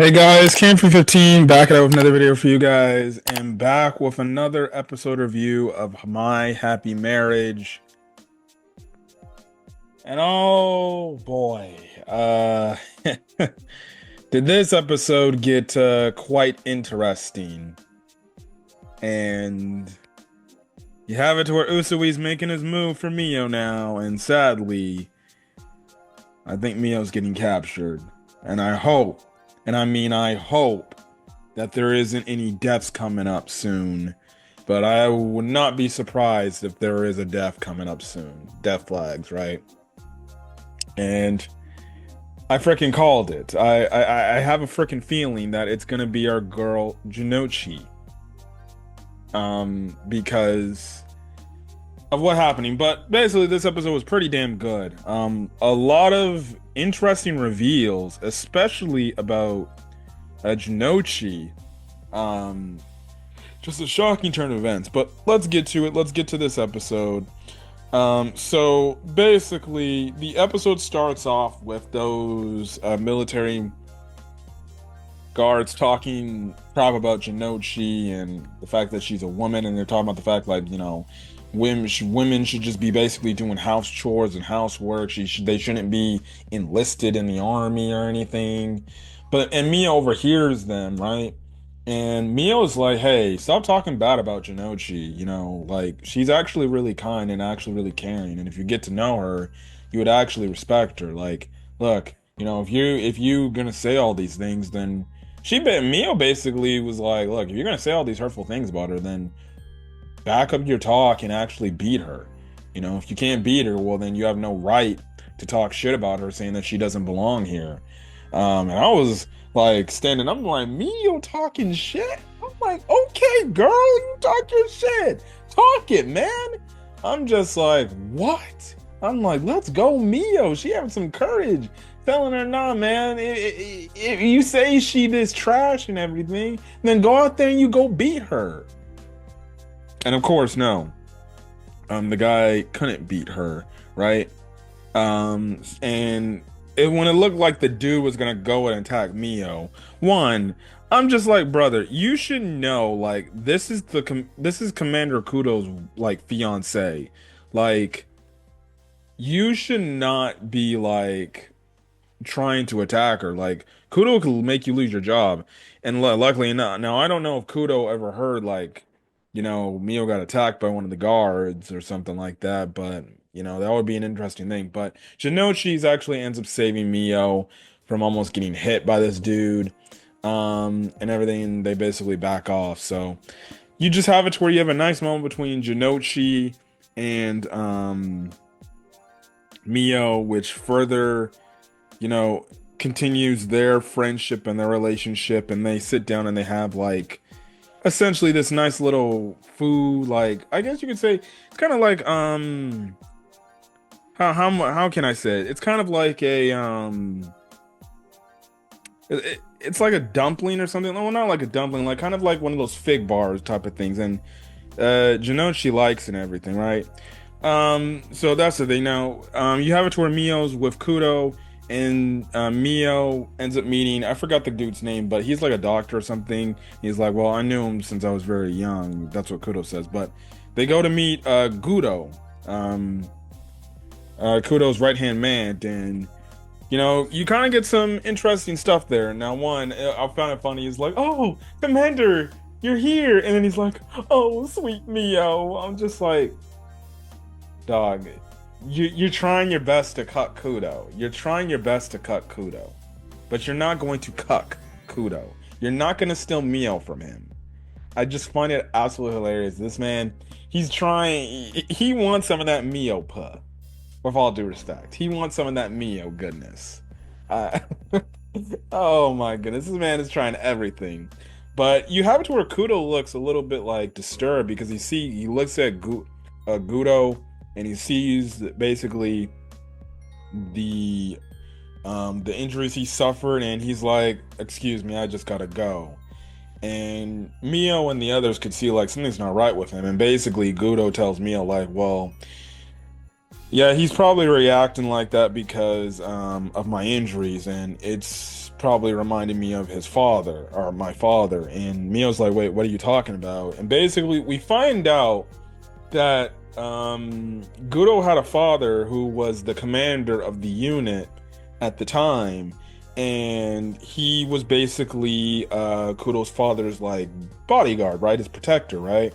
Hey guys, Cam from 15 back out with another video for you guys, and back with another episode review of My Happy Marriage. And oh boy, did this episode get quite interesting. And you have it to where Usui's making his move for Mio now, and sadly, I think Mio's getting captured. And I hope, and I mean I hope, that there isn't any deaths coming up soon. But I would not be surprised if there is a death coming up soon. Death flags, right? And I freaking called it. I have a freaking feeling that it's gonna be our girl Jinnouchi. Because of what happening. But basically this episode was pretty damn good. A lot of interesting reveals, especially about Jinnouchi. Just a shocking turn of events. But let's get to it. Let's get to this episode. So basically, the episode starts off with those military guards talking crap about Jinnouchi and the fact that she's a woman, and they're talking about the fact, like, women should just be basically doing house chores and housework. They shouldn't be enlisted in the army or anything. And Mia overhears them, right? And Mio's like, "Hey, stop talking bad about Jinnouchi. Like, she's actually really kind and actually really caring. And if you get to know her, you would actually respect her. Like, look, if you gonna say all these things, then Mio basically was like, look, if you're gonna say all these hurtful things about her, then back up your talk and actually beat her. If you can't beat her, well, then you have no right to talk shit about her, saying that she doesn't belong here." And I was like standing, I'm like, Mio talking shit? I'm like, okay, girl, you talk your shit. Talk it, man. I'm just like, what? I'm like, let's go, Mio. She having some courage. Telling her, nah, man, if you say she this trash and everything, then go out there and you go beat her. And of course, no. The guy couldn't beat her, right? And when it looked like the dude was gonna go and attack Mio, I'm just like, brother, you should know, like, this is Commander Kudo's like fiance. Like, you should not be like trying to attack her. Like, Kudo could make you lose your job. And luckily enough, now I don't know if Kudo ever heard, like, Mio got attacked by one of the guards or something like that, but that would be an interesting thing. But Jinnouchi's actually ends up saving Mio from almost getting hit by this dude. And everything, and they basically back off. So you just have it to where you have a nice moment between Jinnouchi and Mio, which further, continues their friendship and their relationship, and they sit down and they have, like, essentially this nice little food, like, I guess you could say it's kind of like how can I say it? It's kind of like a it's like a dumpling or something. No, not like a dumpling, like kind of like one of those fig bars type of things. And Jinnouchi likes and everything, right? So that's the thing. Now, you have it to where Mio's with Kudo, and Mio ends up meeting, I forgot the dude's name, but he's like a doctor or something. He's like, well, I knew him since I was very young. That's what Kudo says. But they go to meet Gudo, Kudo's right-hand man, and you kind of get some interesting stuff there. Now, I found it funny. He's like, "Oh, Commander, you're here," and then he's like, "Oh, sweet Mio." I'm just like, dog, you're trying your best to cut Kudo. You're trying your best to cut Kudo, but you're not going to cuck Kudo. You're not going to steal Mio from him. I just find it absolutely hilarious. This man, he wants some of that Mio puh. With all due respect, he wants some of that Mio goodness. Uh, oh my goodness, this man is trying everything. But you have it to where Kudo looks a little bit like disturbed because he looks at Gudo, and he sees basically the injuries he suffered, and he's like, "Excuse me, I just gotta go." And Mio and the others could see, like, something's not right with him, and basically Gudo tells Mio, like, well, yeah, he's probably reacting like that because of my injuries, and it's probably reminded me of his father or my father. And Mio's like, wait, what are you talking about? And basically, we find out that Guro had a father who was the commander of the unit at the time, and he was basically Kuro's father's like bodyguard, right? His protector, right?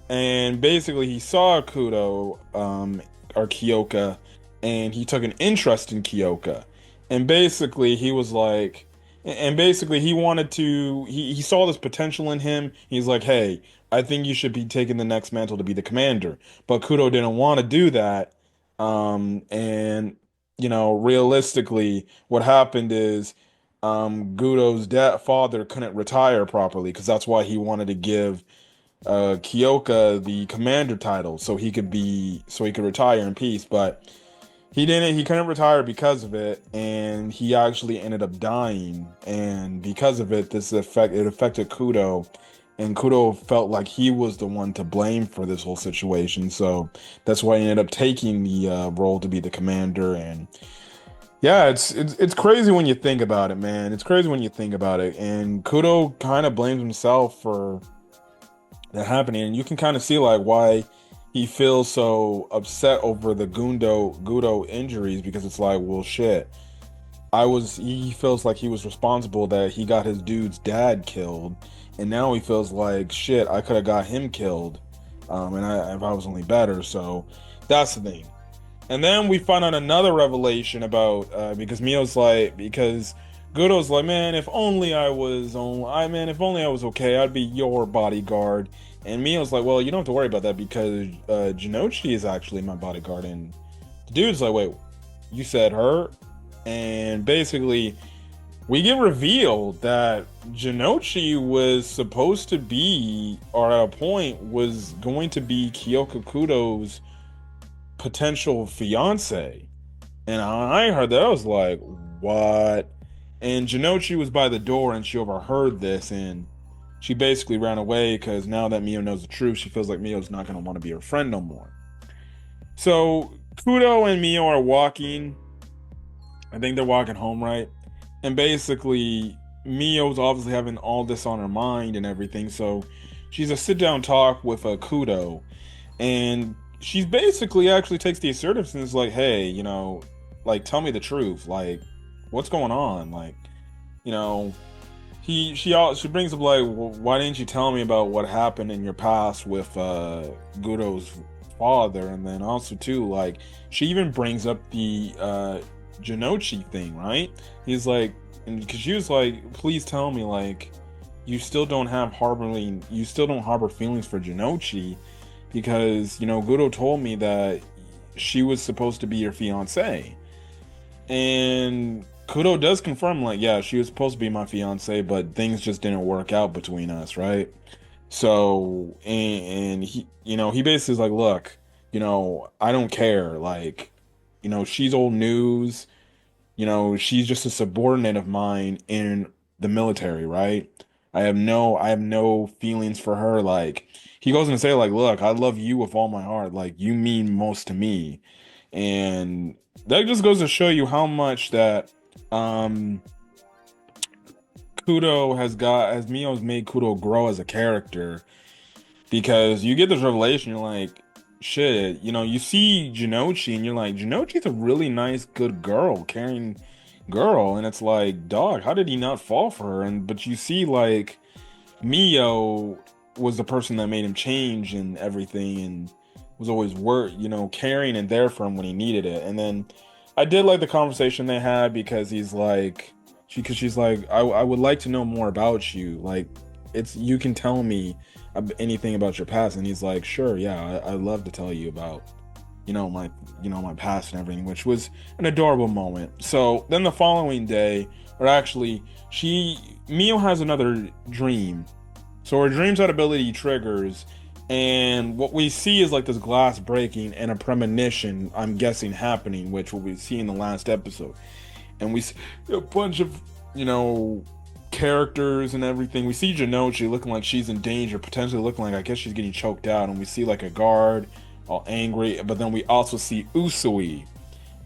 And basically he saw Kuro, or Kyoka, and he took an interest in Kyoka. And basically he was like, and basically he wanted to, he saw this potential in him. He's like, hey, I think you should be taking the next mantle to be the commander. But Kuro didn't want to do that. And realistically, what happened is, Gudo's dad father couldn't retire properly because that's why he wanted to give Kyoka the commander title so he could retire in peace, but he couldn't retire because of it, and he actually ended up dying. And because of it, it affected Kudo, and Kudo felt like he was the one to blame for this whole situation. So that's why he ended up taking the role to be the commander. And yeah, it's crazy when you think about it, man. It's crazy when you think about it. And Kudo kind of blames himself for that happening, and you can kind of see like why he feels so upset over the Gudo injuries, because it's like, well, shit. He feels like he was responsible, that he got his dude's dad killed, and now he feels like, shit, I could have got him killed, if I was only better. So that's the thing. And then we find out another revelation about, because Gudo's like, man, if only I was okay, I'd be your bodyguard. And Mio's like, well, you don't have to worry about that, because Jinnouchi is actually my bodyguard. And the dude's like, wait, you said her? And basically, we get revealed that Jinnouchi was supposed to be, or at a point, was going to be Kyoka Kudo's potential fiance. And I heard that, I was like, what? And Jinnouchi was by the door, and she overheard this, and she basically ran away, because now that Mio knows the truth, she feels like Mio's not going to want to be her friend no more. So Kudo and Mio are walking. I think they're walking home, right? And basically, Mio's obviously having all this on her mind and everything. So she's a sit down talk with a Kudo, and she's basically actually takes the assertiveness and is like, hey, like, tell me the truth. Like, what's going on? Like, you know, she brings up like, well, why didn't you tell me about what happened in your past with Gudo's father? And then also too, like, she even brings up the Jinnouchi thing, right? He's like, and because she was like, please tell me, like, you still don't harbor feelings for Jinnouchi, because Gudo told me that she was supposed to be your fiance. And Kudo does confirm, like, yeah, she was supposed to be my fiance, but things just didn't work out between us, right? So, and he basically is like, look, I don't care. Like, she's old news. She's just a subordinate of mine in the military, right? I have no feelings for her. Like, he goes and say, like, look, I love you with all my heart. Like, you mean most to me. And that just goes to show you how much that um as Mio's made Kudo grow as a character, because you get this revelation, you're like, shit, you see Jinnouchi and you're like, Jinnouchi's a really nice, good girl, caring girl, and it's like, dog, how did he not fall for her? But you see, like, Mio was the person that made him change and everything, and was always caring and there for him when he needed it. And then I did like the conversation they had, because she's like, I would like to know more about you. Like, you can tell me anything about your past. And he's like, sure, yeah, I'd love to tell you about, my past and everything, which was an adorable moment. So then the following day, or actually, Mio has another dream. So her dream's that ability triggers, and what we see is like this glass breaking and a premonition, I'm guessing, happening, which we see in the last episode. And we see a bunch of, characters and everything. We see Jinnouchi looking like she's in danger, potentially looking like, I guess, she's getting choked out. And we see like a guard all angry, but then we also see Usui.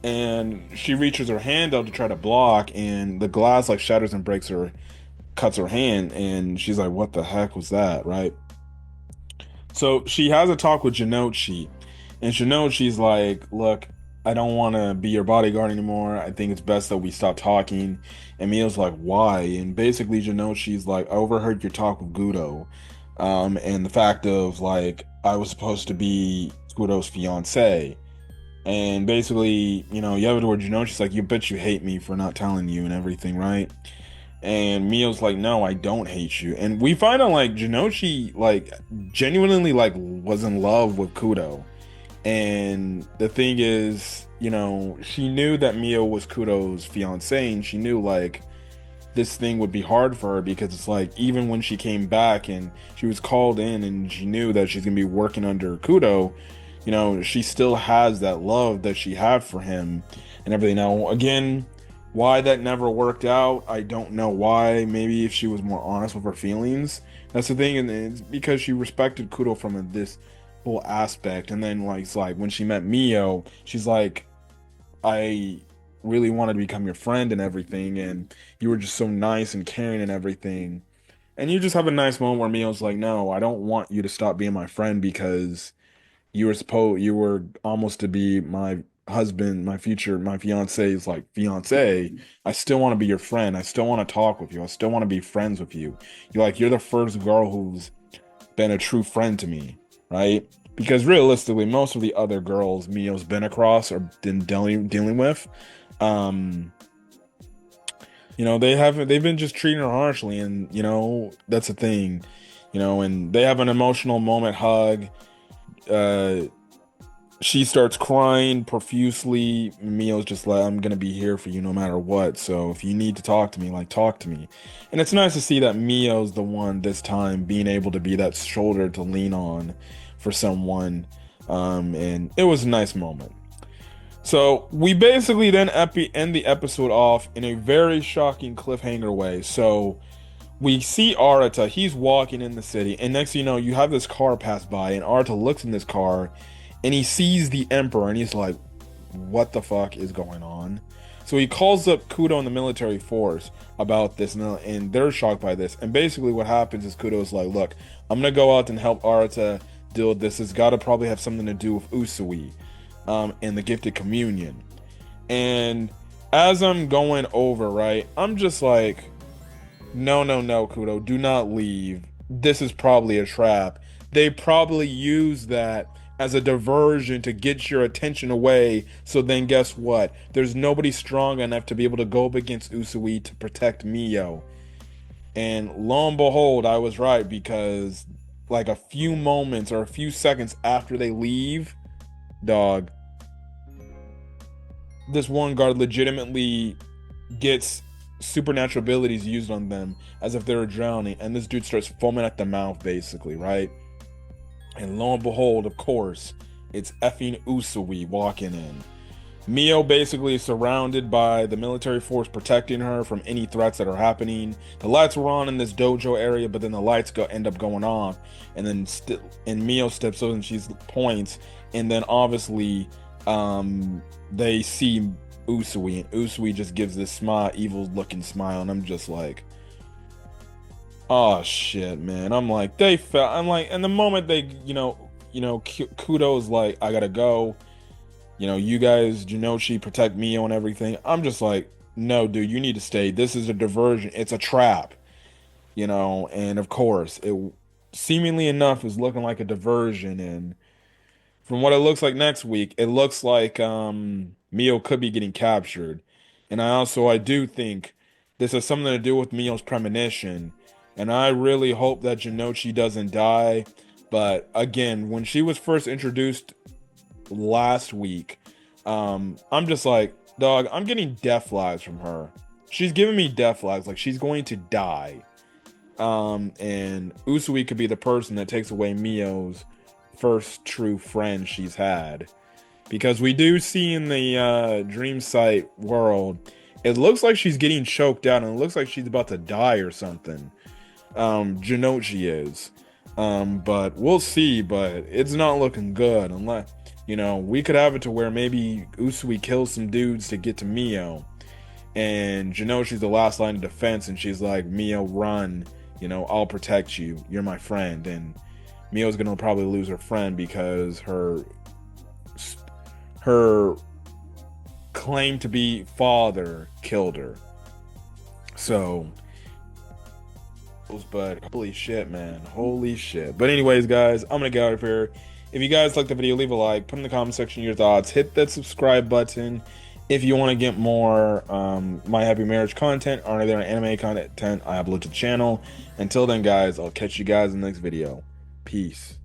and she reaches her hand out to try to block, and the glass like shatters and breaks her, cuts her hand, and she's like, "What the heck was that?" Right? So she has a talk with Jinnouchi, and Jinnouchi's like, "Look, I don't want to be your bodyguard anymore. I think it's best that we stop talking." And Mio's like, "Why?" And basically, Jinnouchi's like, "I overheard your talk with Gudo, and the fact of like I was supposed to be Gudo's fiance." And basically, you have it where Jinnouchi's like, "You bet you hate me for not telling you and everything, right?" And Mio's like, "No, I don't hate you." And we find out like Jinnouchi like genuinely like was in love with Kudo. And the thing is, she knew that Mio was Kudo's fiance, and she knew like this thing would be hard for her because it's like even when she came back and she was called in and she knew that she's gonna be working under Kudo, she still has that love that she had for him and everything. Now, again, why that never worked out, I don't know why. Maybe if she was more honest with her feelings, that's the thing, and it's because she respected Kudo from this whole aspect. And then like it's like when she met Mio, she's like, I really wanted to become your friend and everything, and you were just so nice and caring and everything. And you just have a nice moment where Mio's like, "No, I don't want you to stop being my friend because you were almost to be my husband, my fiance's like fiance. I still want to be your friend. I still want to talk with you. I still want to be friends with you. You're the first girl who's been a true friend to me, right?" Because realistically, most of the other girls Mio's been across or been dealing with, um, they've been just treating her harshly, and that's the thing, and they have an emotional moment hug. Uh, she starts crying profusely. Mio's just like, "I'm gonna be here for you no matter what. So if you need to talk to me, like talk to me." And it's nice to see that Mio's the one this time being able to be that shoulder to lean on for someone. And it was a nice moment. So we basically then end the episode off in a very shocking cliffhanger way. So we see Arata, he's walking in the city, and next thing you know, you have this car pass by, and Arata looks in this car, and he sees the Emperor, and he's like, "What the fuck is going on?" So he calls up Kudo and the military force about this, and they're shocked by this. And basically what happens is Kudo's like, "Look, I'm gonna go out and help Arata deal with this. It's gotta probably have something to do with Usui, and the gifted communion." And as I'm going over, right, I'm just like, "No, no, no, Kudo, do not leave. This is probably a trap. They probably use that as a diversion to get your attention away. So then guess what? There's nobody strong enough to be able to go up against Usui to protect Mio." And lo and behold, I was right, because like a few moments or a few seconds after they leave, dog, this one guard legitimately gets supernatural abilities used on them as if they were drowning, and this dude starts foaming at the mouth basically, right? And lo and behold, of course, it's effing Usui walking in. Mio basically is surrounded by the military force protecting her from any threats that are happening. The lights were on in this dojo area, but then the lights end up going off, and then and Mio steps up and she points, and then obviously they see Usui, and Usui just gives this smile, evil looking smile, and I'm just like, "Oh shit, man." I'm like, they fell. I'm like, and the moment they, Kudo's like, "I gotta go. You guys, Jinnouchi, protect Mio and everything." I'm just like, "No, dude, you need to stay. This is a diversion. It's a trap." And of course, it seemingly enough is looking like a diversion, and from what it looks like next week, it looks like Mio could be getting captured. And I do think this has something to do with Mio's premonition. And I really hope that Jinnouchi doesn't die. But again, when she was first introduced last week, I'm just like, dog, I'm getting death flags from her. She's giving me death flags, like she's going to die. And Usui could be the person that takes away Mio's first true friend she's had, because we do see in the dream sight world, it looks like she's getting choked out, and it looks like she's about to die or something. Jinnouchi is, but we'll see. But it's not looking good You know, we could have it to where maybe Usui kills some dudes to get to Mio, and Jinnouchi's the last line of defense, and she's like, Mio, run. You know, I'll protect you. You're my friend. And Mio's gonna probably lose her friend because her claim to be father killed her. So, but holy shit, man. Holy shit. But anyways, guys, I'm gonna get out of here. If you guys like the video, leave a like, put in the comment section your thoughts, hit that subscribe button if you want to get more My Happy Marriage content or other anime content. I upload to the channel. Until then, guys, I'll catch you guys in the next video. Peace.